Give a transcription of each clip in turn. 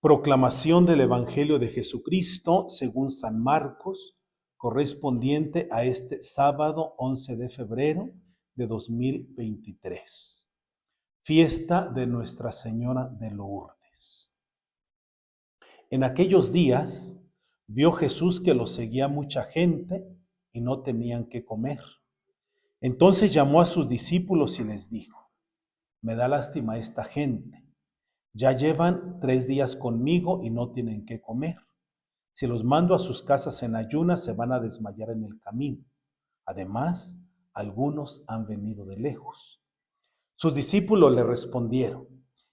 Proclamación del Evangelio de Jesucristo según San Marcos, correspondiente a este sábado 11 de febrero de 2023. Fiesta de Nuestra Señora de Lourdes. En aquellos días vio Jesús que lo seguía mucha gente y no tenían qué comer. Entonces llamó a sus discípulos y les dijo: me da lástima esta gente. Ya llevan 3 días conmigo y no tienen qué comer. Si los mando a sus casas en ayunas, se van a desmayar en el camino. Además, algunos han venido de lejos. Sus discípulos le respondieron: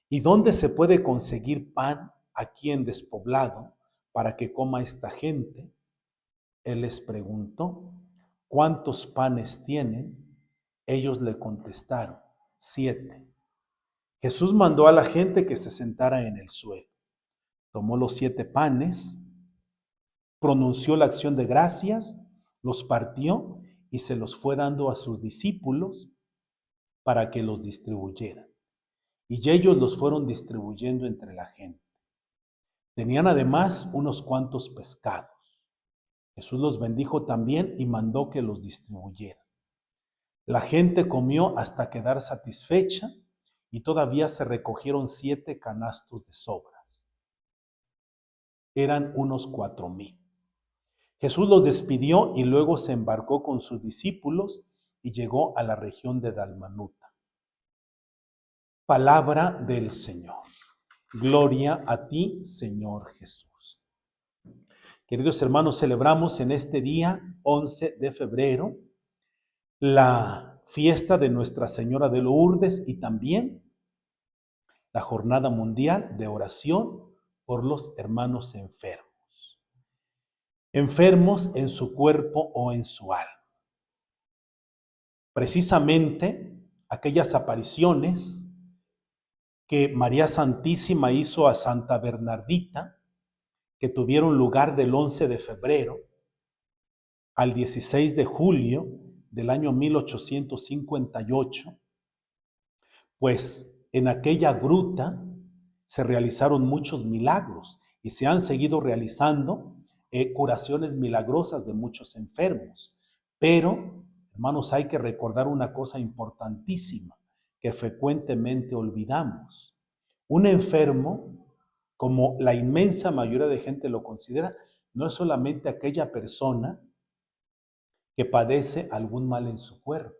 ¿y dónde se puede conseguir pan aquí en despoblado para que coma esta gente? Él les preguntó: ¿cuántos panes tienen? Ellos le contestaron: 7. Jesús mandó a la gente que se sentara en el suelo. Tomó los 7 panes, pronunció la acción de gracias, los partió y se los fue dando a sus discípulos para que los distribuyeran. Y ellos los fueron distribuyendo entre la gente. Tenían además unos cuantos pescados. Jesús los bendijo también y mandó que los distribuyeran. La gente comió hasta quedar satisfecha y todavía se recogieron 7 canastos de sobras. Eran unos 4,000. Jesús los despidió y luego se embarcó con sus discípulos y llegó a la región de Dalmanuta. Palabra del Señor. Gloria a ti, Señor Jesús. Queridos hermanos, celebramos en este día 11 de febrero la fiesta de Nuestra Señora de Lourdes y también la Jornada Mundial de Oración por los hermanos enfermos. Enfermos en su cuerpo o en su alma. Precisamente aquellas apariciones que María Santísima hizo a Santa Bernardita, que tuvieron lugar del 11 de febrero al 16 de julio del año 1858, pues en aquella gruta se realizaron muchos milagros y se han seguido realizando curaciones milagrosas de muchos enfermos. Pero, hermanos, hay que recordar una cosa importantísima que frecuentemente olvidamos. Un enfermo, como la inmensa mayoría de gente lo considera, no es solamente aquella persona que padece algún mal en su cuerpo.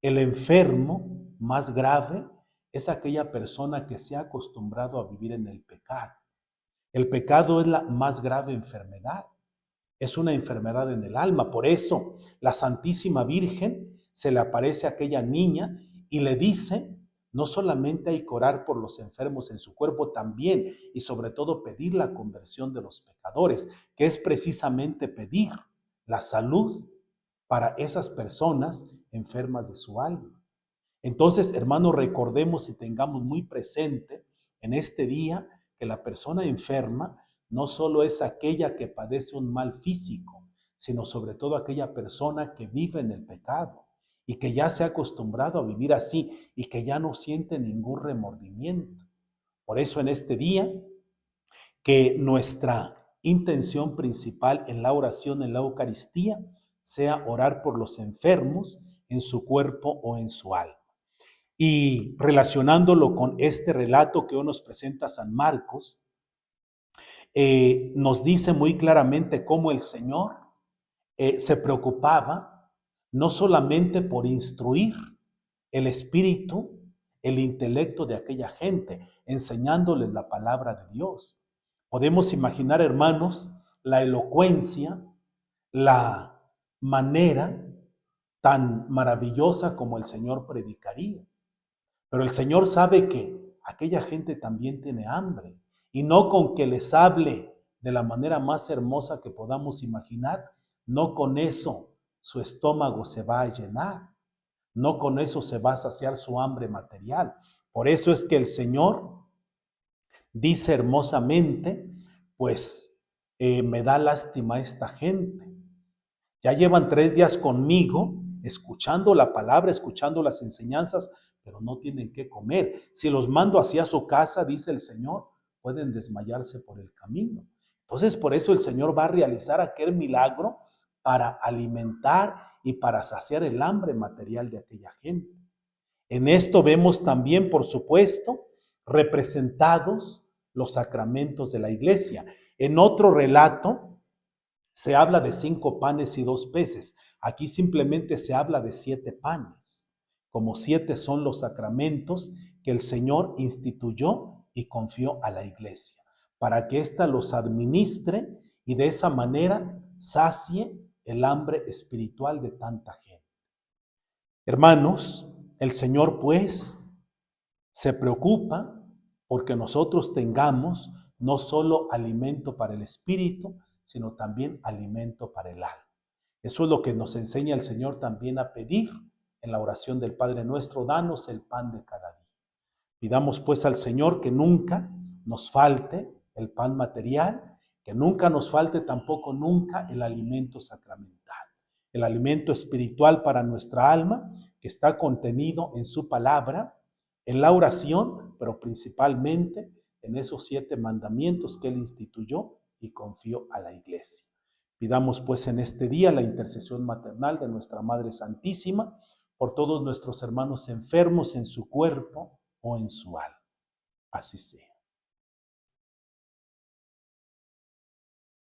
El enfermo más grave es aquella persona que se ha acostumbrado a vivir en el pecado. El pecado es la más grave enfermedad. Es una enfermedad en el alma. Por eso la Santísima Virgen se le aparece a aquella niña y le dice: no solamente hay que orar por los enfermos en su cuerpo, también y sobre todo pedir la conversión de los pecadores, que es precisamente pedir la salud para esas personas enfermas de su alma. Entonces, hermanos, recordemos y tengamos muy presente en este día que la persona enferma no solo es aquella que padece un mal físico, sino sobre todo aquella persona que vive en el pecado y que ya se ha acostumbrado a vivir así y que ya no siente ningún remordimiento. Por eso en este día, que nuestra intención principal en la oración, en la Eucaristía, sea orar por los enfermos en su cuerpo o en su alma. Y relacionándolo con este relato que hoy nos presenta San Marcos, nos dice muy claramente cómo el Señor se preocupaba no solamente por instruir el espíritu, el intelecto de aquella gente, enseñándoles la palabra de Dios. Podemos imaginar, hermanos, la elocuencia, la manera tan maravillosa como el Señor predicaría. Pero el Señor sabe que aquella gente también tiene hambre y no con que les hable de la manera más hermosa que podamos imaginar, no con eso su estómago se va a llenar, no con eso se va a saciar su hambre material. Por eso es que el Señor dice hermosamente, pues me da lástima esta gente. Ya llevan 3 días conmigo, escuchando la palabra, escuchando las enseñanzas, pero no tienen qué comer. Si los mando hacia su casa, dice el Señor, pueden desmayarse por el camino. Entonces, por eso el Señor va a realizar aquel milagro para alimentar y para saciar el hambre material de aquella gente. En esto vemos también, por supuesto, representados los sacramentos de la iglesia. En otro relato se habla de 5 panes y 2 peces. Aquí simplemente se habla de 7 panes, como 7 son los sacramentos que el Señor instituyó y confió a la iglesia, para que ésta los administre y de esa manera sacie el hambre espiritual de tanta gente. Hermanos, el Señor pues se preocupa porque nosotros tengamos no solo alimento para el espíritu, sino también alimento para el alma. Eso es lo que nos enseña el Señor también a pedir en la oración del Padre Nuestro: danos el pan de cada día. Pidamos pues al Señor que nunca nos falte el pan material, que nunca nos falte tampoco nunca el alimento sacramental, el alimento espiritual para nuestra alma, que está contenido en su palabra, en la oración, pero principalmente en esos 7 mandamientos que Él instituyó y confió a la iglesia. Pidamos pues en este día la intercesión maternal de nuestra Madre Santísima por todos nuestros hermanos enfermos en su cuerpo o en su alma. Así sea.